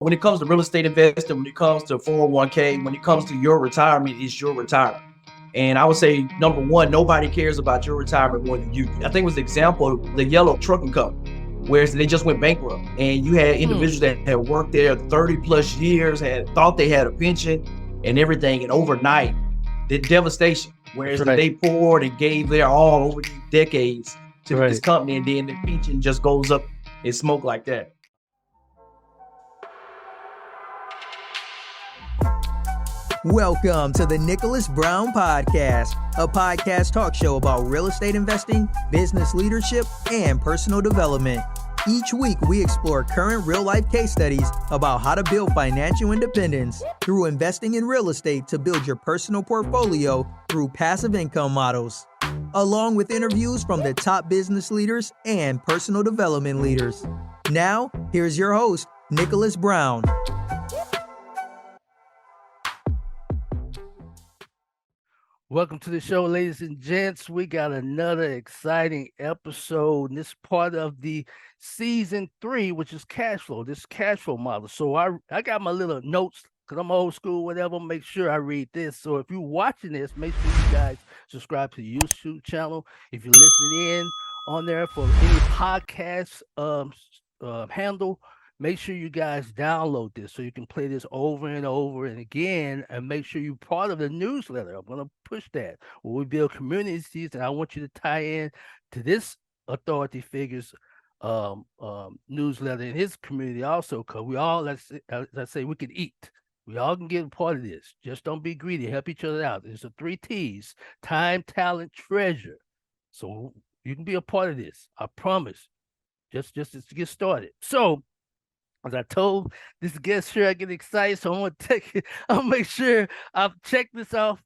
when it comes to real estate investing, when it comes to 401k, when it comes to your retirement, it's your retirement. And I would say, number one, nobody cares about your retirement more than you. I think it was the example of the yellow trucking company, where they just went bankrupt. And you had individuals that had worked there 30 plus years, had thought they had a pension and everything. And overnight, the devastation, That's whereas that right. they poured and gave their all over these decades to this Right. company, and then the pension just goes up in smoke like that. Welcome to the Nicholas Brown Podcast, a podcast talk show about real estate investing, business leadership, and personal development. Each week, we explore current real-life case studies about how to build financial independence through investing in real estate to build your personal portfolio through passive income models, along with interviews from the top business leaders and personal development leaders. Now, here's your host, Nicholas Brown. Welcome to the show, ladies and gents. We got another exciting episode in this part of the season 3, which is cash flow, this cash flow model. So I got my little notes because I'm old school, whatever. Make sure I read this. So if you're watching this, make sure you guys subscribe to the YouTube channel. If you're listening in on there for any podcast handle, make sure you guys download this so you can play this over and over and again, and make sure you're part of the newsletter. I'm going to push that where we build communities, and I want you to tie in to this authority figures newsletter in his community also, because we all, as I say, we can eat. We all can get a part of this. Just don't be greedy. Help each other out. There's the 3 T's: time, talent, treasure. So you can be a part of this. I promise. Just to get started. So as I told this guest here, I get excited, so I'm gonna make sure I've checked this off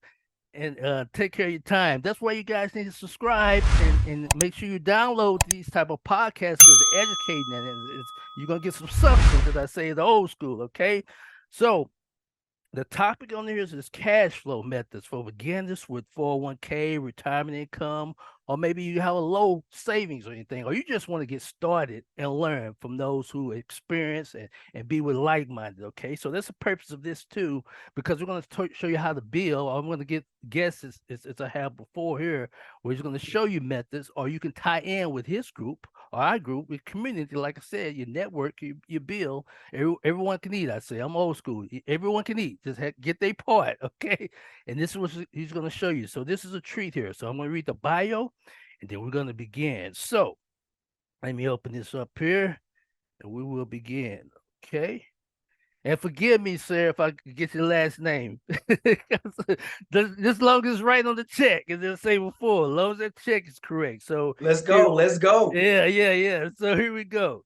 and take care of your time. That's why you guys need to subscribe and make sure you download these type of podcasts because it's educating and you're gonna get some substance, as I say, the old school. Okay, so the topic on here is cash flow methods for beginners with 401k, retirement income, or maybe you have a low savings or anything, or you just want to get started and learn from those who experience and be with like-minded. Okay, so that's the purpose of this too, because we're going to show you how to build. Or I'm going to get guests as I have before here, where he's going to show you methods, or you can tie in with his group or our group with community. Like I said, your network, you build. Everyone can eat. I say I'm old school. Everyone can eat. Just get their part, okay? And this is what he's going to show you. So this is a treat here. So I'm going to read the bio, and then we're going to begin. So let me open this up here, and we will begin. Okay. And forgive me, sir, if I get your last name. Just long as it's right on the check, as I say before, as long as that check is correct. So Let's go. Let's go. yeah. So here we go.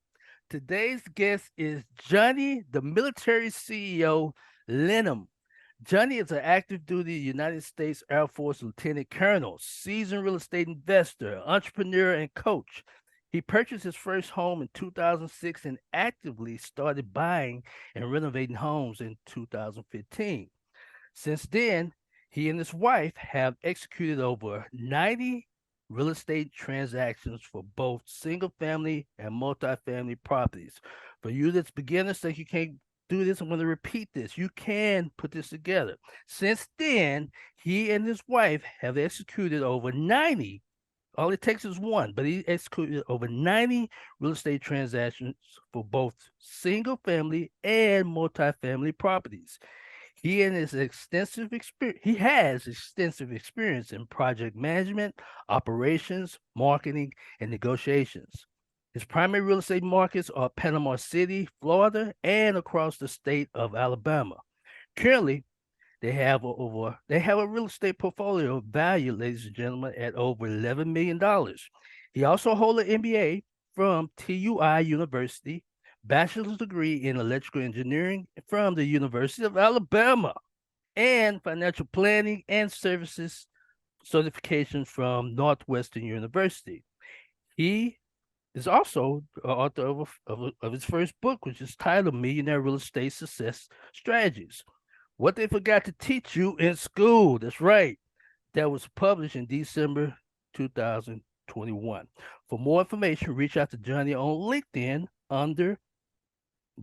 Today's guest is Johnny, the military CEO, Lynum. Johnny is an active duty United States Air Force lieutenant colonel, seasoned real estate investor, entrepreneur, and coach. He purchased his first home in 2006 and actively started buying and renovating homes in 2015. Since then, he and his wife have executed over 90 real estate transactions for both single family and multifamily properties. For you that's beginners think you can't do this, I'm going to repeat this. You can put this together. Since then, he and his wife have executed over 90. All it takes is one, but he executed over 90 real estate transactions for both single family and multifamily properties. He has extensive experience in project management, operations, marketing, and negotiations. His primary real estate markets are Panama City, Florida, and across the state of Alabama. Currently, they have a real estate portfolio valued, ladies and gentlemen, at over $11 million. He also holds an MBA from TUI University, bachelor's degree in electrical engineering from the University of Alabama, and financial planning and services certification from Northwestern University. He is also the author of his first book, which is titled Millionaire Real Estate Success Strategies: What They Forgot to Teach You in School. That's right. That was published in December 2021. For more information, reach out to Johnny on LinkedIn under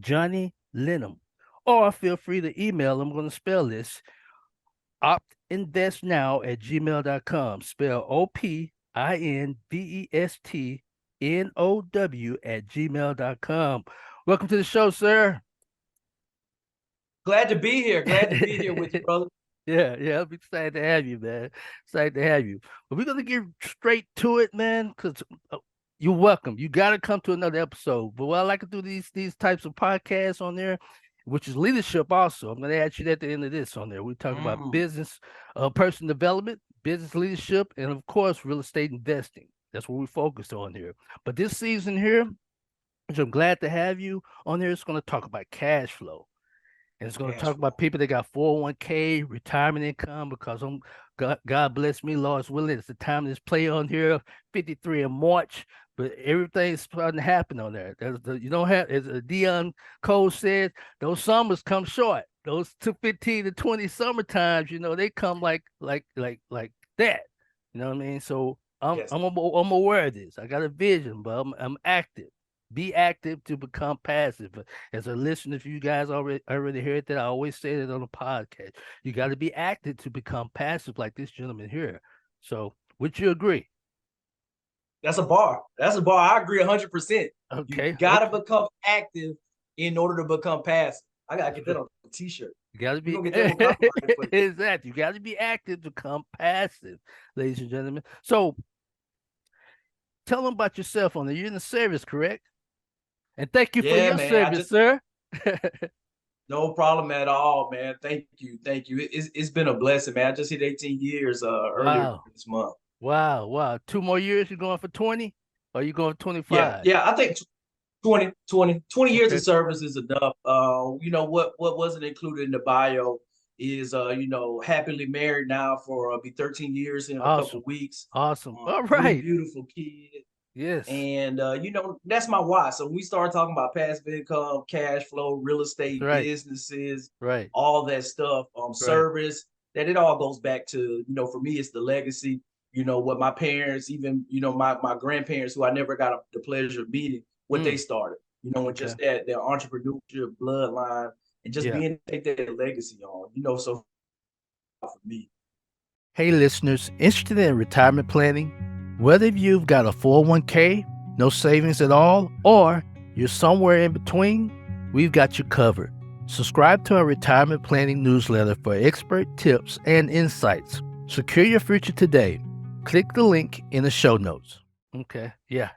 Johnny Lynum. Or feel free to email. I'm going to spell this optinvestnow@gmail.com. Spell OPINVESTNOW@gmail.com. Welcome to the show, sir. Glad to be here. Glad to be here with you, brother. Yeah, I'm excited to have you, man. Excited to have you. But we're gonna get straight to it, man, because you're welcome. You gotta come to another episode. But what I like to do these types of podcasts on there, which is leadership also. I'm gonna ask you that at the end of this on there. We talk about business, personal development, business leadership, and of course, real estate investing. That's what we focus on here. But this season here, which I'm glad to have you on there, it's gonna talk about cash flow. And it's going to talk about people that got 401k, retirement income, because God bless me, Lord's willing. It's the time of this play on here, 53 in March, but everything's starting to happen on there. You don't have, as Dion Cole said, those summers come short. Those 15 to 20 summer times, they come like that. You know what I mean? So I'm aware of this. I got a vision, but I'm active. Be active to become passive. As a listener, if you guys already heard that, I always say that on the podcast. You got to be active to become passive, like this gentleman here. So, would you agree? That's a bar. I agree 100%. Okay. You got to become active in order to become passive. I got to get that on a t-shirt. You got to be exactly. You got to be active to become passive, ladies and gentlemen. So, tell them about yourself on there. You're in the service, correct? And thank you for your service, sir. No problem at all, man. Thank you. It's been a blessing, man. I just hit 18 years earlier this month. Wow. 2 more years, you're going for 20? Or you going for 25? Yeah, I think 20 years of service is enough. What wasn't included in the bio is happily married now for be 13 years in a couple of weeks. Awesome. All right. 3 beautiful kids. Yes. And that's my why. So when we start talking about passive income, cash flow, real estate, businesses, all that stuff, service, that it all goes back to, for me, it's the legacy, what my parents, even, my grandparents, who I never got the pleasure of meeting, what they started, and just that their entrepreneurship bloodline and just being able to take that legacy on, so for me. Hey, listeners, interested in retirement planning? Whether you've got a 401k, no savings at all, or you're somewhere in between, we've got you covered. Subscribe to our retirement planning newsletter for expert tips and insights. Secure your future today. Click the link in the show notes. Okay, yeah.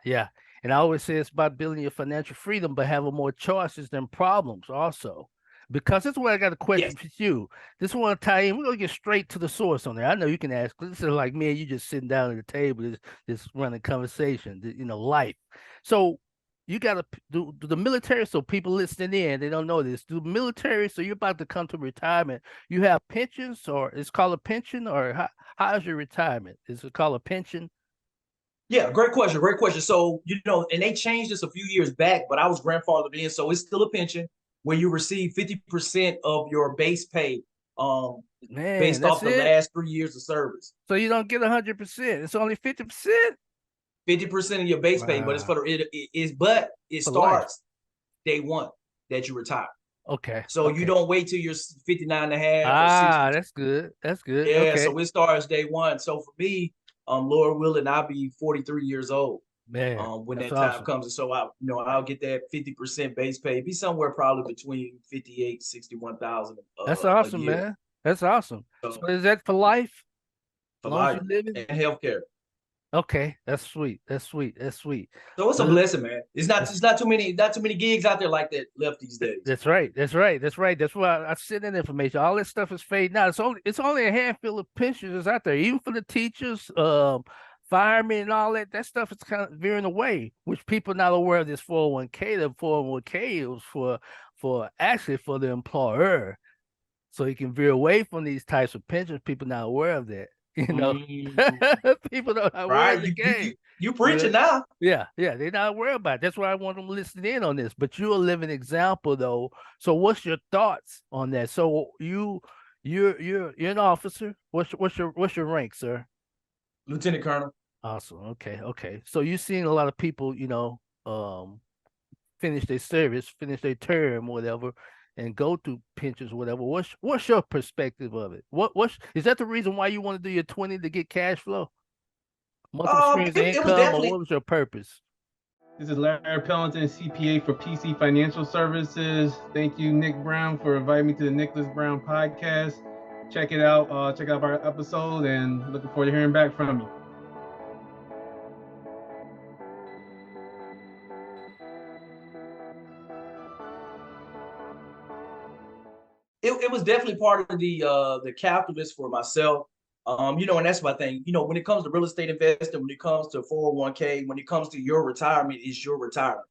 And I always say it's about building your financial freedom, but having more choices than problems also. Because this is where I got a question for you. This one to tie in. We're gonna get straight to the source on there. I know you can ask. This is like me and you just sitting down at the table, just running conversation. Life. So you gotta do the military. So people listening in, they don't know this. Do the military. So you're about to come to retirement. You have pensions, or it's called a pension, or how's your retirement? Is it called a pension? Yeah, great question. So and they changed this a few years back, but I was grandfathered in, so it's still a pension, where you receive 50% of your base pay based off the last 3 years of service. So you don't get 100%. It's only 50%? 50% of your base pay, but it starts day one that you retire. Okay. So you don't wait till you're 59 and a half. That's good. Yeah, okay. So it starts day one. So for me, Lord willing, I'll be 43 years old. Man, when that time comes. And so I'll get that 50% base pay, be somewhere probably between 58, 61,000. That's awesome, man. That's awesome. So is that for life? For life and healthcare. Okay, that's sweet. So it's a blessing, man. It's not too many gigs out there like that left these days. That's right. That's why I send in information. All this stuff is fading out. It's only a handful of pensions out there, even for the teachers, firemen and all that stuff is kind of veering away, which people not aware of this 401k. The 401k is for the employer, so you can veer away from these types of pensions. People not aware of that. People don't know aware of the game. You preaching now. Yeah, they're not aware about it. That's why I want them listening in on this. But you're a living example, though. So what's your thoughts on that? So you're an officer. What's your rank, sir? Lieutenant Colonel. Awesome. Okay. So you've seen a lot of people, finish their service, finish their term, whatever, and go through pensions, whatever. What's your perspective of it? What's is that the reason why you want to do your 20 to get cash flow, multiple streams of It was income, or definitely. what was your purpose? This is Larry Pellenton, CPA for PC Financial Services. Thank you, Nick Brown, for inviting me to the Nicholas Brown podcast. Check it out. Check out our episode, and looking forward to hearing back from you. It was definitely part of the calculus for myself. And that's my thing. When it comes to real estate investing, when it comes to 401k, when it comes to your retirement, it's your retirement.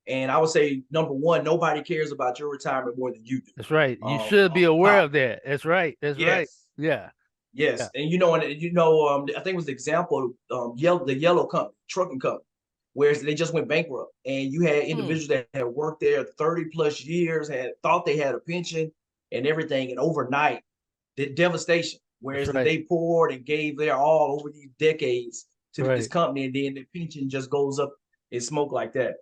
And I would say, number one, nobody cares about your retirement more than you do. That's right. You should be aware of that. That's right. That's right. Yeah. Yes. Yeah. And I think it was the example of the yellow company, trucking company, where they just went bankrupt. And you had individuals that had worked there 30 plus years, had thought they had a pension and everything, and overnight, the devastation. Whereas they poured and gave their all over these decades to this company, and then the pension just goes up in smoke like that.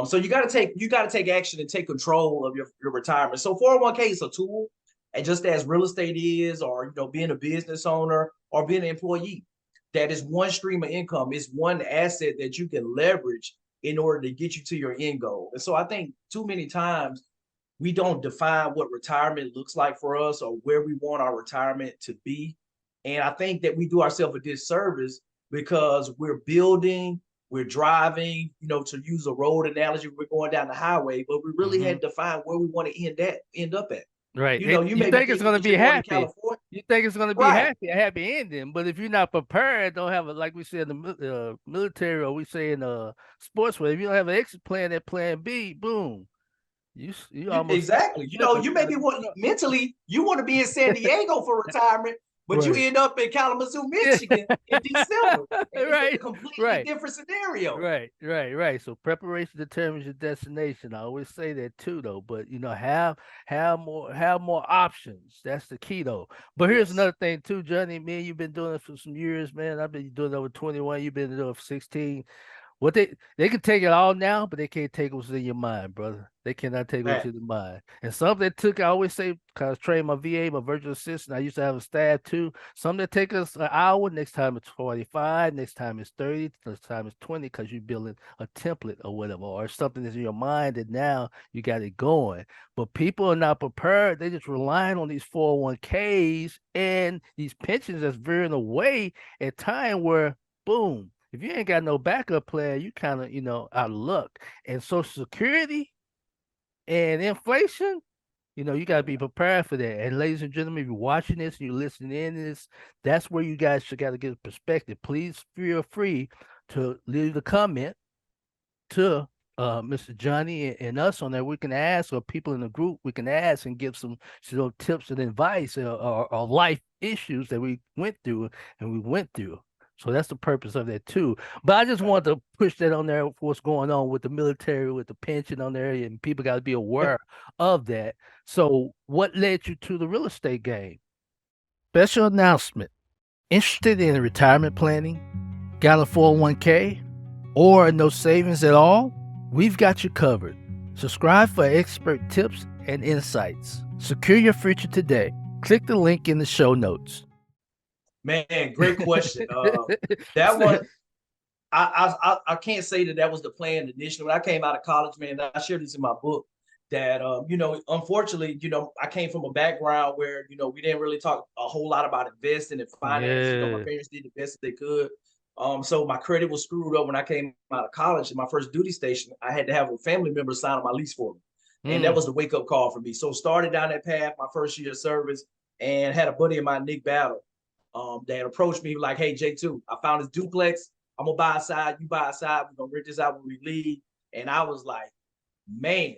So you got to take action and take control of your retirement. So 401k is a tool, and just as real estate is, or being a business owner or being an employee, that is one stream of income. It's one asset that you can leverage in order to get you to your end goal. And so I think too many times we don't define what retirement looks like for us or where we want our retirement to be. And I think that we do ourselves a disservice because we're building, we're driving, to use a road analogy, we're going down the highway, but we really hadn't defined where we want to end up at. Right. You think it's going to be happy. You think it's going to be a happy ending. But if you're not prepared, don't have like we said in the military, or we say in sportswear, if you don't have an exit plan, that plan B, boom. You almost exactly. You maybe mentally you want to be in San Diego for retirement, but you end up in Kalamazoo, Michigan in December. It's a completely different scenario. Right. So preparation determines your destination. I always say that too, though. But have more options. That's the key, though. But here's another thing too, Johnny. Man, you've been doing it for some years, man. I've been doing it over 21. You've been doing it for 16. What they can take it all now, but they can't take what's in your mind, brother. They cannot take what's in the mind. And some that took, I always say, because I was trained my VA, my virtual assistant, I used to have a staff too. Some that take us an hour, next time it's 45, next time it's 30, next time it's 20, because you're building a template or whatever, or something that's in your mind that now you got it going. But people are not prepared. They just relying on these 401ks and these pensions that's veering away at time where, boom, if you ain't got no backup plan, you kind of, out of luck. And Social Security and inflation, you got to be prepared for that. And ladies and gentlemen, if you're watching this and you're listening in this, that's where you guys should got to get a perspective. Please feel free to leave a comment to Mr. Johnny and us on there. We can ask, or people in the group, we can ask and give some tips and advice or life issues that we went through. So that's the purpose of that too. But I just want to push that on there, what's going on with the military, with the pension on there, and people got to be aware of that. So what led you to the real estate game? Special announcement. Interested in retirement planning? Got a 401k? Or no savings at all? We've got you covered. Subscribe for expert tips and insights. Secure your future today. Click the link in the show notes. Man, great question. That one, I can't say that was the plan initially. When I came out of college, man, I shared this in my book that, unfortunately, I came from a background where, we didn't really talk a whole lot about investing and finance. My parents did the best they could. So my credit was screwed up when I came out of college. In my first duty station, I had to have a family member sign on my lease for me. And that was the wake-up call for me. So started down that path, my first year of service, and had a buddy of mine, Nick Battle, that approached me like, hey, J2, I found this duplex. I'm going to buy a side. You buy a side. We're going to rent this out when we leave. And I was like, man,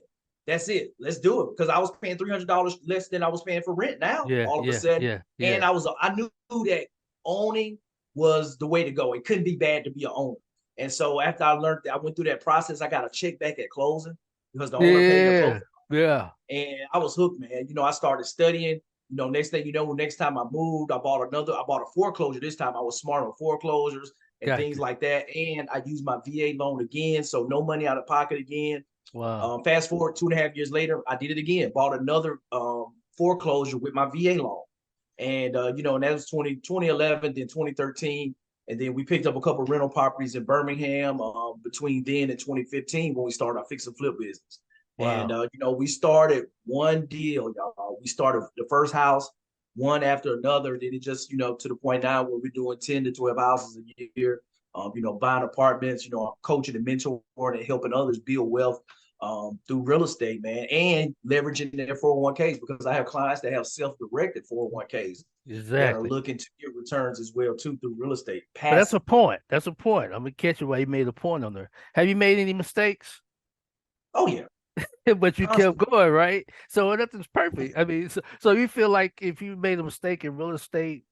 that's it. Let's do it. Because I was paying $300 less than I was paying for rent now all of a sudden. And I knew that owning was the way to go. It couldn't be bad to be an owner. And so after I learned that, I went through that process, I got a check back at closing because the owner paid the closing. Yeah. And I was hooked, man. I started studying. Next thing you know, next time I moved, I bought a foreclosure. This time I was smart on foreclosures and things like that. And I used my VA loan again. So no money out of pocket again. Wow. Fast forward 2.5 years later, I did it again, bought another foreclosure with my VA loan. And, and that was 2011, then 2013. And then we picked up a couple of rental properties in Birmingham between then and 2015 when we started our fix and flip business. Wow. And, we started one deal, y'all. We started the first house, one after another. Then it just, to the point now where we're doing 10 to 12 houses a year, buying apartments, I'm coaching and mentoring and helping others build wealth through real estate, man, and leveraging their 401ks, because I have clients that have self-directed 401ks that are Exactly. looking to get returns as well too through real estate. But that's a Passive. point. That's a point. I'm gonna catch you while you made a point on there. Have you made any mistakes? Oh yeah. But you kept Constantly. going, right? So nothing's perfect. I mean, so you feel like if you made a mistake in real estate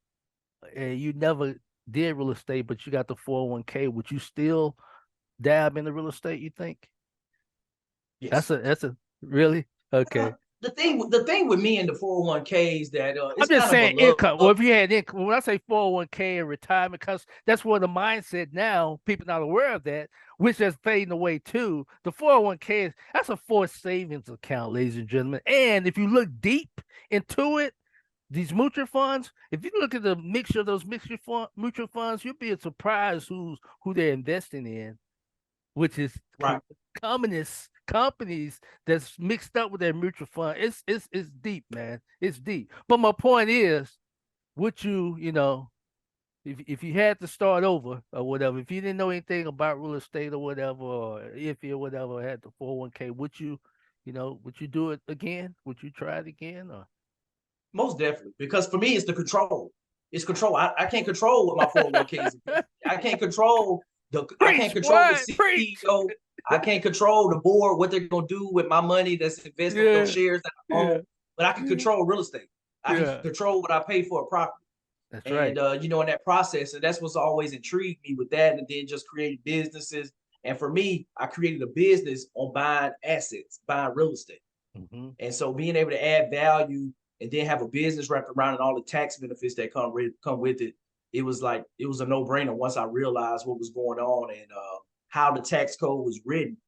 and you never did real estate, but you got the 401k, would you still dab in the real estate, you think? Yes. That's a really okay. The thing with me and the 401ks that I'm it's just kind of saying a love. income. Well, if you had income, when I say 401k and retirement, because that's where the mindset now, people not aware of that, which is fading away too. The 401k that's a forced savings account, ladies and gentlemen. And if you look deep into it, these mutual funds, if you look at the mixture of those mutual funds, you'll be surprised who they're investing in, which is Right. communist companies that's mixed up with their mutual fund. It's deep, man. It's deep. But my point is, would you, if you had to start over or whatever, if you didn't know anything about real estate or whatever, or if you whatever had the 401k, would you, would you do it again? Would you try it again? Or Most definitely, because for me, it's the control. It's control. I can't control what my 401ks. I can't control I can't preach, control boy, the preach. CEO. I can't control the board, what they're gonna do with my money that's invested with those Yeah, shares that I yeah, own. But I can control real estate. I can yeah. control what I pay for a property. That's right. And in that process, and that's what's always intrigued me with that. And then just creating businesses. And for me, I created a business on buying assets, buying real estate. Mm-hmm. And so being able to add value and then have a business wrapped around and all the tax benefits that come with it, it was a no-brainer once I realized what was going on and how the tax code was written.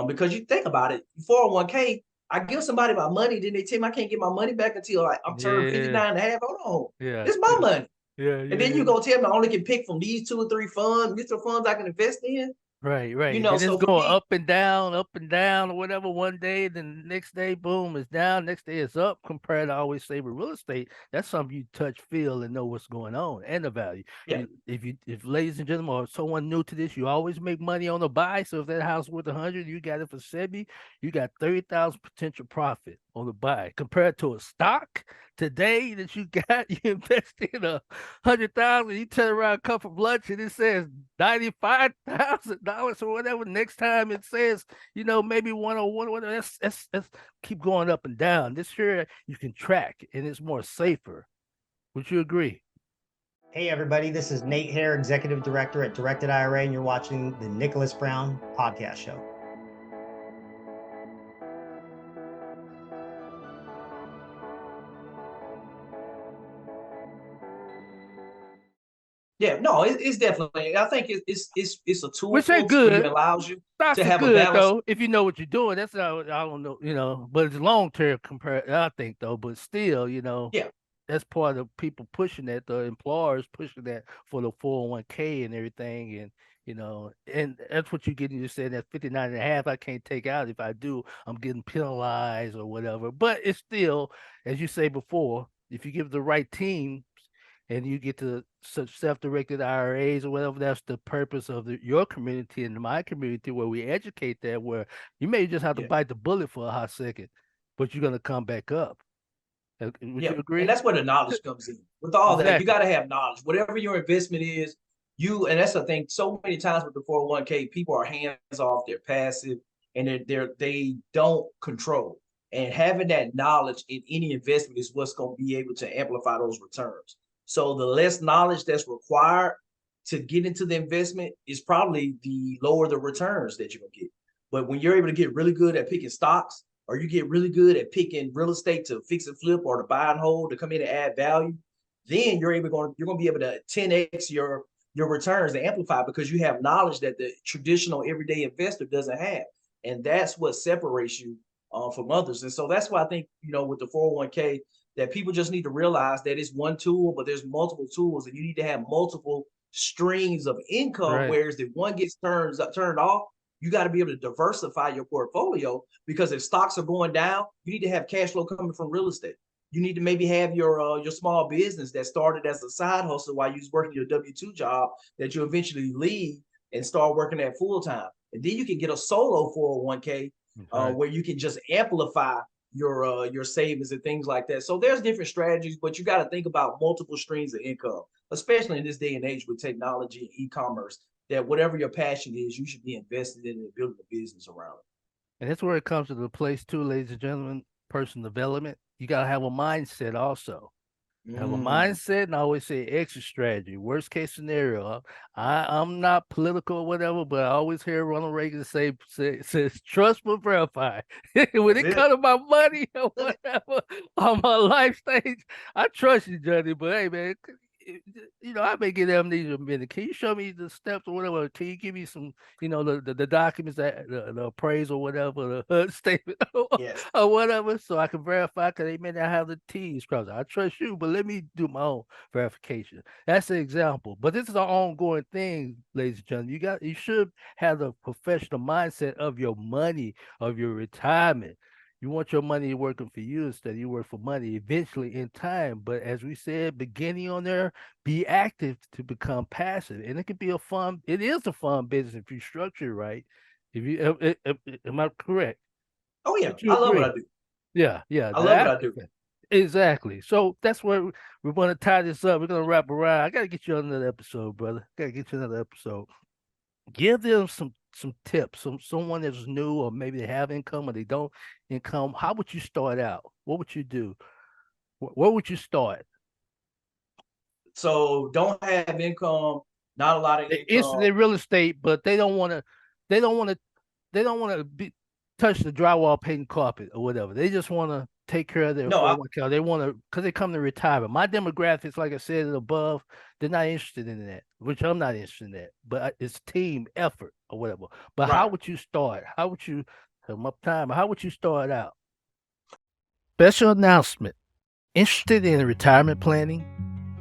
Because you think about it, 401k, I give somebody my money, then they tell me I can't get my money back until I'm turned Yeah, 59 and a half. Hold on. yeah, It's my money. yeah, And yeah, then yeah. you gonna tell me I only can pick from these 2 or 3 mutual funds I can invest in. Right, right. Then it's So for going me, up and down, or whatever. One day, then the next day, boom, it's down. Next day, it's up. Compared to, I always say with real estate, that's something you touch, feel, and know what's going on and the value. yeah, If ladies and gentlemen, or someone new to this, you always make money on the buy. So if that house worth 100, you got it for 70, you got 30,000 potential profit on the buy. Compared to a stock today that you got, you invest in 100,000, you turn around a cup of lunch and it says $95,000 or whatever. Next time it says, maybe 101, whatever. That's keep going up and down. This here you can track and it's more safer. Would you agree? Hey everybody, this is Nate Hare, Executive Director at Directed IRA, and you're watching the Nicholas Brown Podcast Show. yeah, no, it's definitely. I think it's a tool Which ain't for you. It good. allows you Stocks to are have a good balance. though if you know what you're doing. That's how I don't know, but it's long term compared. I think though, but still, Yeah, that's part of people pushing that, the employers pushing that for the 401k and everything. And that's what you get. You said that 59 and a half, I can't take out. If I do, I'm getting penalized or whatever. But it's still, as you say before, if you give the right team and you get to such self-directed IRAs or whatever, that's the purpose of your community and my community, where we educate that, where you may just have to yeah, bite the bullet for a hot second, but you're going to come back up. Would yeah, you and agree? that's where the knowledge comes in. With all that, you Exactly. got to have knowledge. Whatever your investment is, and that's the thing. So many times with the 401k, people are hands off, they're passive, and they don't control. And having that knowledge in any investment is what's going to be able to amplify those returns. So the less knowledge that's required to get into the investment is probably the lower the returns that you're gonna get. But when you're able to get really good at picking stocks, or you get really good at picking real estate to fix and flip or to buy and hold to come in and add value, then you're going to be able to 10x your returns and amplify, because you have knowledge that the traditional everyday investor doesn't have. And that's what separates you from others. And so that's why I think, with the 401k, that people just need to realize that it's one tool, but there's multiple tools, and you need to have multiple streams of income. Right. Whereas if one gets turned off, you got to be able to diversify your portfolio, because if stocks are going down, you need to have cash flow coming from real estate. You need to maybe have your small business that started as a side hustle while you was working your W-2 job that you eventually leave and start working at full time. And then you can get a solo 401k where you can just amplify your savings and things like that. So there's different strategies, but you got to think about multiple streams of income, especially in this day and age with technology and e-commerce, that whatever your passion is, you should be invested in and building a business around it. And that's where it comes to the place too, ladies and gentlemen, personal development. You got to have a mindset also. Have a mindset, and I always say exit strategy. Worst case scenario. I'm not political or whatever, but I always hear Ronald Reagan says trust but verify. When it comes to my money or whatever on my life stage, I trust you, Johnny. But hey, man, I may get amnesia in a minute. Can you show me the steps or whatever? Can you give me some, the documents, that the appraisal or whatever, the HUD statement or whatever, so I can verify, because they may not have the T's crossed. I trust you, but let me do my own verification. That's the example. But this is an ongoing thing, ladies and gentlemen. You should have the professional mindset of your money, of your retirement. You want your money working for you instead of you work for money eventually in time. But as we said, beginning on there, be active to become passive. And it is a fun business if you structure it right. Am I correct? Oh yeah, I love what I do. Yeah. I love what I do. Exactly. So that's where we're going to tie this up. We're going to wrap around. I got to get you on another episode, brother. Give them some tips. Someone that's new, or maybe they have income or they don't income. How would you start out? What would you do? Where would you start? So don't have income, not a lot of income. It's in real estate, but they don't want to be touch the drywall, paint, carpet, or whatever. They just want to take care of their 401k. They want to, because they come to retirement. My demographics, like I said above, they're not interested in that, which I'm not interested in that. But it's team effort or whatever. But how would you start? How would you How would you start out? Special announcement. Interested in retirement planning?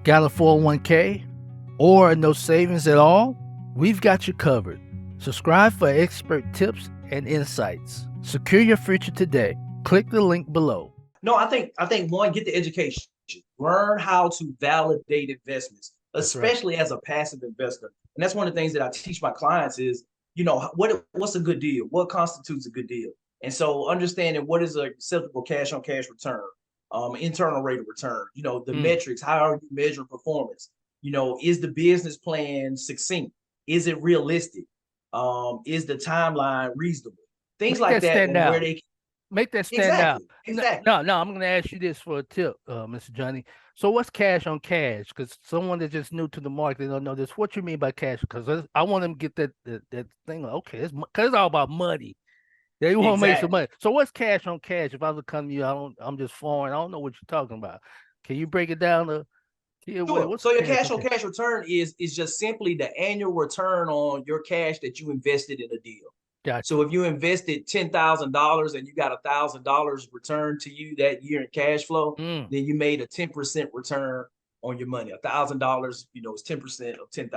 Got a 401k? Or no savings at all? We've got you covered. Subscribe for expert tips and insights. Secure your future today. Click the link below. No, I think one, get the education. Learn how to validate investments, especially as a passive investor. And that's one of the things that I teach my clients is, what's a good deal? What constitutes a good deal? And so understanding what is a acceptable cash on cash return, internal rate of return, the metrics, how are you measuring performance? Is the business plan succinct? Is it realistic? Is the timeline reasonable? Things like that, where they make that stand out. Exactly. No, I'm going to ask you this for a tip, Mr. Johnny. So what's cash on cash? Because someone that's just new to the market, they don't know this. What you mean by cash? Because I want them to get that thing. Okay, because it's all about money. They want to make some money. So what's cash on cash? If I was to come to you, I'm just foreign. I don't know what you're talking about. Can you break it down to? Sure. So your cash on cash return is just simply the annual return on your cash that you invested in a deal. Gotcha. So if you invested $10,000 and you got $1,000 returned to you that year in cash flow, then you made a 10% return on your money. $1,000, is 10% of $10,000.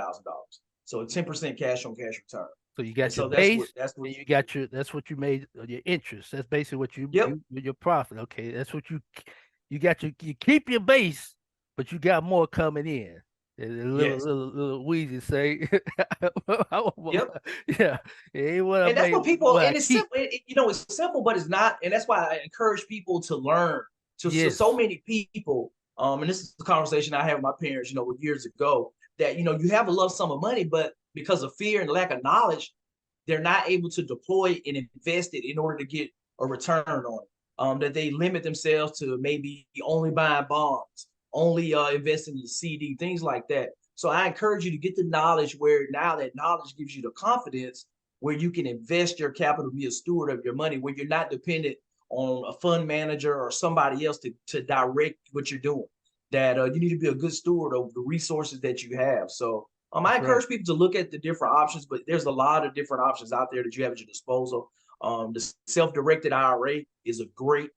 So a 10% cash on cash return. So you got your base, that's what you made your interest. That's basically what you your profit. Okay, that's what you keep your base, but you got more coming in. A little Weezy say, yeah. And that's what people, and it's simple. It's simple, but it's not. And that's why I encourage people to learn. So many people, and this is the conversation I had with my parents, years ago, that you have a lump sum of money, but because of fear and lack of knowledge, they're not able to deploy and invest it in order to get a return on it. That they limit themselves to maybe only buying bonds, only investing in CD, things like that. So I encourage you to get the knowledge, where now that knowledge gives you the confidence where you can invest your capital, be a steward of your money, where you're not dependent on a fund manager or somebody else to direct what you're doing. That you need to be a good steward of the resources that you have. So I encourage people to look at the different options, but there's a lot of different options out there that you have at your disposal. The self-directed IRA is a great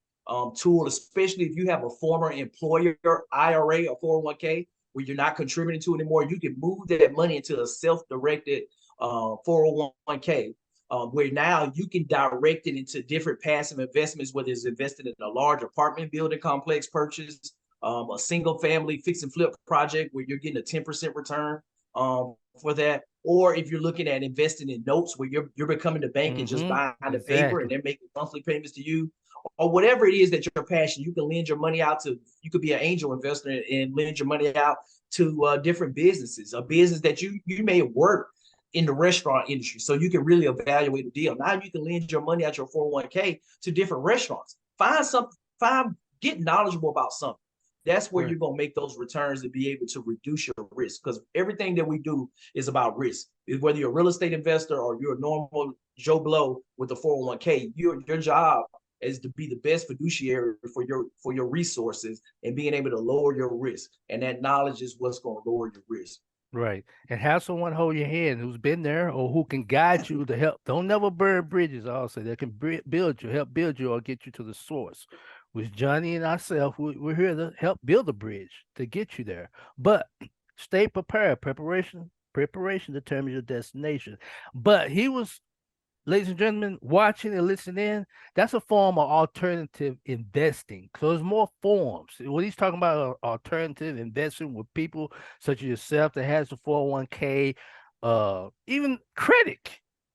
tool, especially if you have a former employer IRA or 401k where you're not contributing to anymore. You can move that money into a self-directed 401k. Where now you can direct it into different passive investments, whether it's invested in a large apartment building complex purchase, a single family fix and flip project where you're getting a 10% return for that. Or if you're looking at investing in notes where you're becoming the bank and just buying the paper and they're making monthly payments to you, or whatever it is that you're passionate, you can lend your money out to, you could be an angel investor and lend your money out to different businesses, a business that you may have worked in the restaurant industry. So you can really evaluate the deal. Now you can lend your money out your 401k to different restaurants. Get knowledgeable about something. That's where you're going to make those returns to be able to reduce your risk, because everything that we do is about risk. Whether you're a real estate investor or you're a normal Joe Blow with a 401k, your job is to be the best fiduciary for your resources and being able to lower your risk. And that knowledge is what's going to lower your risk. Right. And have someone hold your hand who's been there or who can guide you to help. Don't never burn bridges. I'll say that can help build you or get you to the source. With Johnny and ourselves, we're here to help build a bridge to get you there. But stay prepared. Preparation determines your destination. But he was, ladies and gentlemen, watching and listening, that's a form of alternative investing. So there's more forms. What he's talking about alternative investing with people such as yourself that has a 401k, even credit.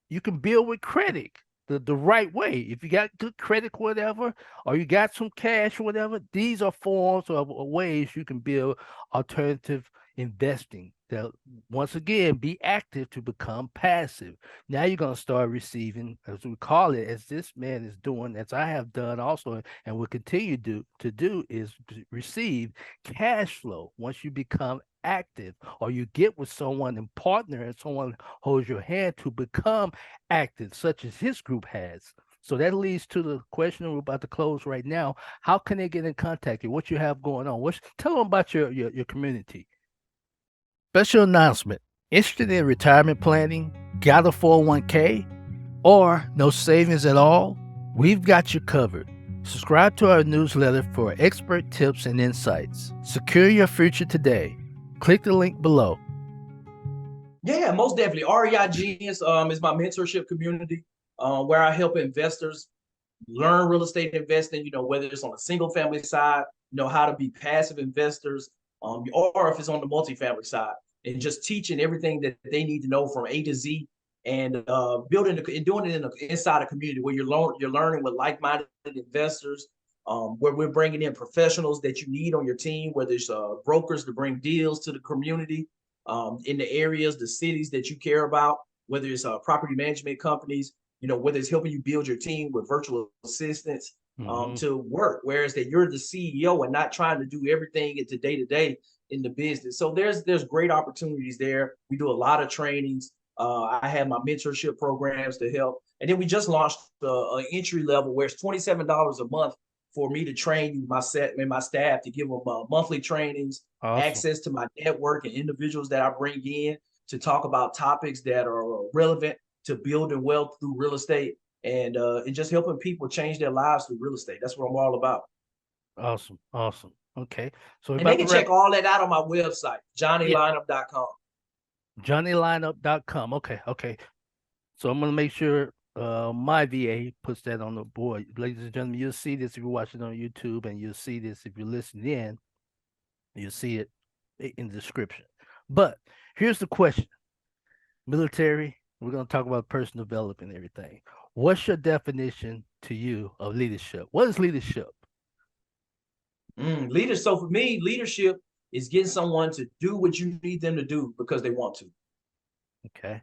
You can build with credit the right way. If you got good credit, whatever, or you got some cash, whatever, these are forms of ways you can build alternative investing that, once again, be active to become passive. Now you're going to start receiving, as we call it, as this man is doing, as I have done also, and will continue to do, is to receive cash flow once you become active, or you get with someone and partner and someone holds your hand to become active, such as his group has. So that leads to the question we're about to close right now. How can they get in contact with you? What you have going on? Tell them about your community. Special announcement. Interested in retirement planning? Got a 401k? Or no savings at all? We've got you covered. Subscribe to our newsletter for expert tips and insights. Secure your future today. Click the link below. Yeah, most definitely. REIG is my mentorship community where I help investors learn real estate investing, whether it's on a single family side, how to be passive investors, or if it's on the multifamily side, and just teaching everything that they need to know from A to Z, and doing it inside a community where you're learning with like-minded investors, where we're bringing in professionals that you need on your team, whether it's brokers to bring deals to the community, in the areas, the cities that you care about, whether it's property management companies, whether it's helping you build your team with virtual assistants to work, whereas that you're the CEO and not trying to do everything into day-to-day in the business. So there's great opportunities there. We do a lot of trainings. I have my mentorship programs to help. And then we just launched an entry level where it's $27 a month for me to train my staff, to give them monthly trainings, awesome, access to my network and individuals that I bring in to talk about topics that are relevant to building wealth through real estate, and just helping people change their lives through real estate. That's what I'm all about. Awesome. Okay. So they can check all that out on my website, JohnnyLynum.com. JohnnyLynum.com. Okay. So I'm gonna make sure my VA puts that on the board. Ladies and gentlemen, you'll see this if you're watching on YouTube, and you'll see this if you're listening in. You'll see it in the description. But here's the question. Military, we're going to talk about personal development and everything. What's your definition to you of leadership? What is leadership? So for me, leadership is getting someone to do what you need them to do because they want to. Okay.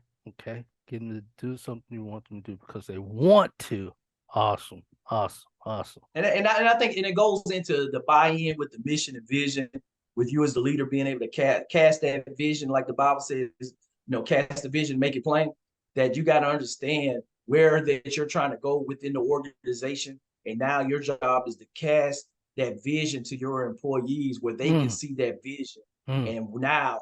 Getting them to do something you want them to do because they want to. Awesome. And I think, and it goes into the buy-in with the mission and vision, with you as the leader being able to cast that vision, like the Bible says, cast the vision, make it plain, that you got to understand where that you're trying to go within the organization. And now your job is to cast that vision to your employees where they can see that vision and now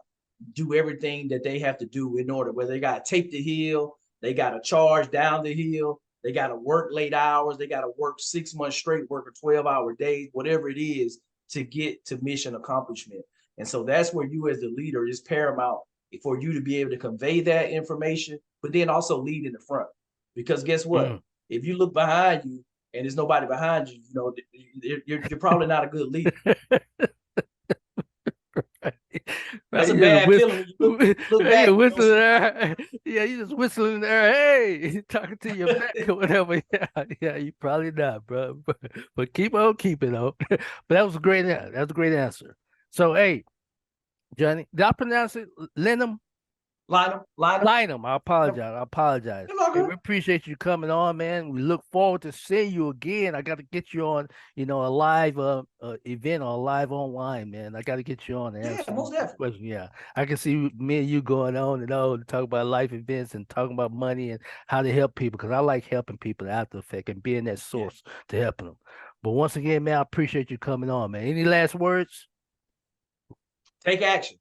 do everything that they have to do in order, whether they got to tape the hill, they got to charge down the hill, They got to work late hours. They got to work 6 months straight, work a 12-hour days, whatever it is to get to mission accomplishment. And so that's where you as the leader is paramount for you to be able to convey that information, but then also lead in the front. Because guess what? If you look behind you and there's nobody behind you, you know, you're probably not a good leader. That's a bad feeling when you look back. Whistling there. Yeah, you just whistling there. Hey, talking to your back or whatever. Yeah, you probably not, bro. But keep on keeping though. But that was a great answer. So, hey, Johnny, did I pronounce it Lynum? Lynum. I apologize. Hey, we appreciate you coming on, man. We look forward to seeing you again. I got to get you on, you know, a live event or a live online, man. I got to get you on and answer most definitely. questions. Yeah, I can see me and you going on and on to talk about life events and talking about money and how to help people, because I like helping people after effect and being that source to helping them. But once again, man, I appreciate you coming on, man. Any last words? Take action.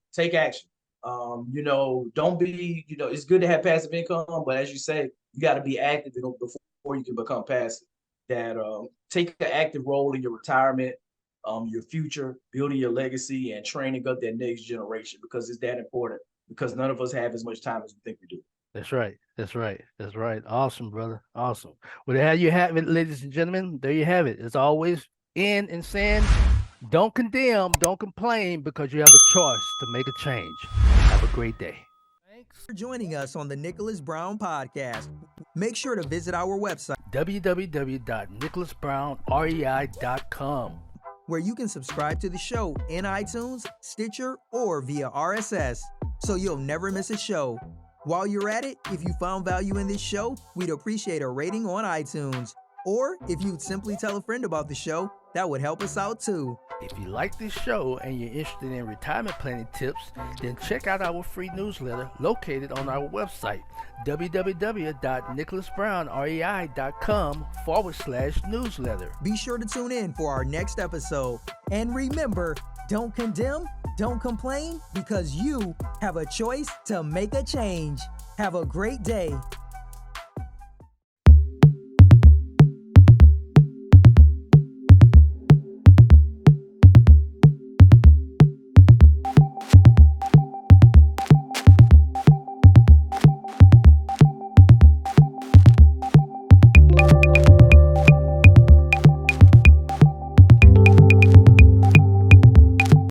You know, don't be, you know, it's good to have passive income, but as you say, you got to be active before you can become passive. That take an active role in your retirement, your future, building your legacy, and training up that next generation, because it's that important, because none of us have as much time as we think we do. That's right. Awesome, brother. Awesome. Well, there you have it, ladies and gentlemen. There you have it. As always, in and saying, don't condemn, don't complain, because you have a choice to make a change. Have a great day. Thanks for joining us on the Nicholas Brown Podcast. Make sure to visit our website, www.nicholasbrownrei.com, where you can subscribe to the show in iTunes, Stitcher, or via RSS, so you'll never miss a show. While you're at it, if you found value in this show, we'd appreciate a rating on iTunes. Or if you'd simply tell a friend about the show, that would help us out too. If you like this show and you're interested in retirement planning tips, then check out our free newsletter located on our website, www.nicholasbrownrei.com/newsletter. Be sure to tune in for our next episode. And remember, don't condemn, don't complain, because you have a choice to make a change. Have a great day.